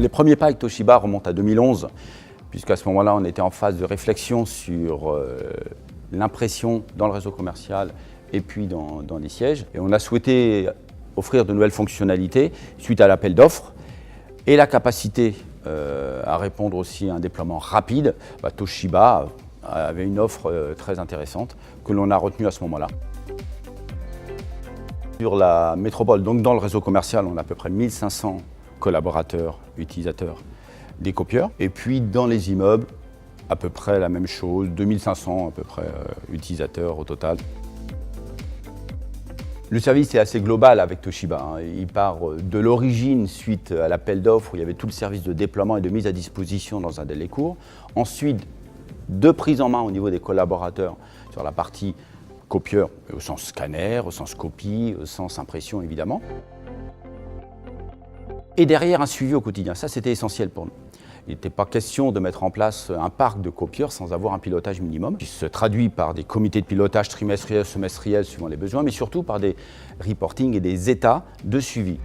Les premiers pas avec Toshiba remontent à 2011, puisqu'à ce moment-là, on était en phase de réflexion sur l'impression dans le réseau commercial et puis dans les sièges. Et on a souhaité offrir de nouvelles fonctionnalités suite à l'appel d'offres et la capacité à répondre aussi à un déploiement rapide. Toshiba avait une offre très intéressante que l'on a retenue à ce moment-là. Sur la métropole, donc dans le réseau commercial, on a à peu près 1500 collaborateurs, utilisateurs des copieurs. Et puis dans les immeubles, à peu près la même chose, 2500 à peu près utilisateurs au total. Le service est assez global avec Toshiba. Il part de l'origine suite à l'appel d'offres où il y avait tout le service de déploiement et de mise à disposition dans un délai court. Ensuite, de prise en main au niveau des collaborateurs sur la partie copieur, au sens scanner, au sens copie, au sens impression évidemment. Et derrière, un suivi au quotidien. Ça, c'était essentiel pour nous. Il n'était pas question de mettre en place un parc de copieurs sans avoir un pilotage minimum, qui se traduit par des comités de pilotage trimestriels, semestriels, suivant les besoins, mais surtout par des reportings et des états de suivi.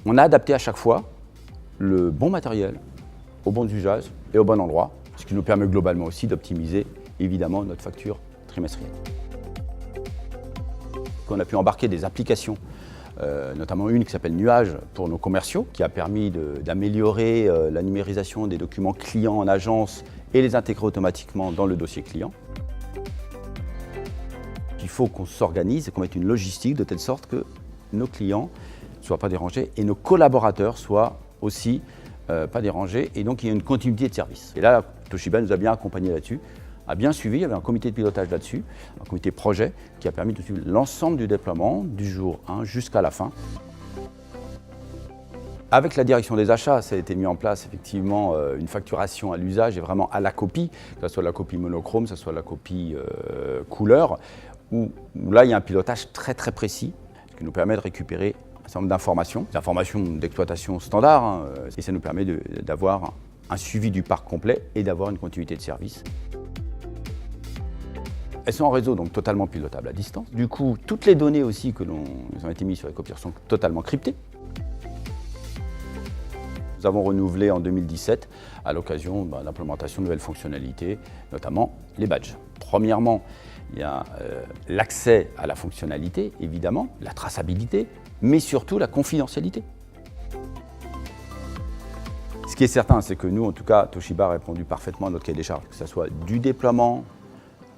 On a adapté à chaque fois le bon matériel, au bon usage et au bon endroit, ce qui nous permet globalement aussi d'optimiser évidemment notre facture trimestrielle. On a pu embarquer des applications, notamment une qui s'appelle Nuage pour nos commerciaux, qui a permis d'améliorer la numérisation des documents clients en agence et les intégrer automatiquement dans le dossier client. Il faut qu'on s'organise et qu'on mette une logistique de telle sorte que nos clients ne soient pas dérangés et nos collaborateurs soient aussi pas dérangés et donc il y a une continuité de service. Et là, Toshiba nous a bien accompagnés là-dessus, a bien suivi, il y avait un comité de pilotage là-dessus, un comité projet qui a permis de suivre l'ensemble du déploiement du jour 1 jusqu'à la fin. Avec la direction des achats, ça a été mis en place effectivement une facturation à l'usage et vraiment à la copie, que ce soit la copie monochrome, que ce soit la copie couleur, où là il y a un pilotage très précis qui nous permet de récupérer un certain nombre d'informations, des informations d'exploitation standard, et ça nous permet d'avoir un suivi du parc complet et d'avoir une continuité de service. Elles sont en réseau, donc totalement pilotables à distance. Du coup, toutes les données aussi qui ont été mises sur les copieurs sont totalement cryptées. Nous avons renouvelé en 2017 à l'occasion de l'implémentation de nouvelles fonctionnalités, notamment les badges. Premièrement, il y a l'accès à la fonctionnalité, évidemment, la traçabilité, mais surtout la confidentialité. Ce qui est certain, c'est que nous, en tout cas, Toshiba a répondu parfaitement à notre cahier des charges, que ce soit du déploiement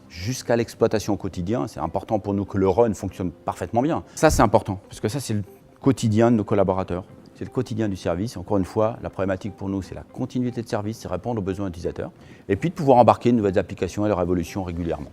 jusqu'à l'exploitation au quotidien. C'est important pour nous que le run fonctionne parfaitement bien. Ça, c'est important, parce que ça, c'est le quotidien de nos collaborateurs. C'est le quotidien du service. Encore une fois, la problématique pour nous, c'est la continuité de service, c'est répondre aux besoins utilisateurs. Et puis de pouvoir embarquer de nouvelles applications et leur évolution régulièrement.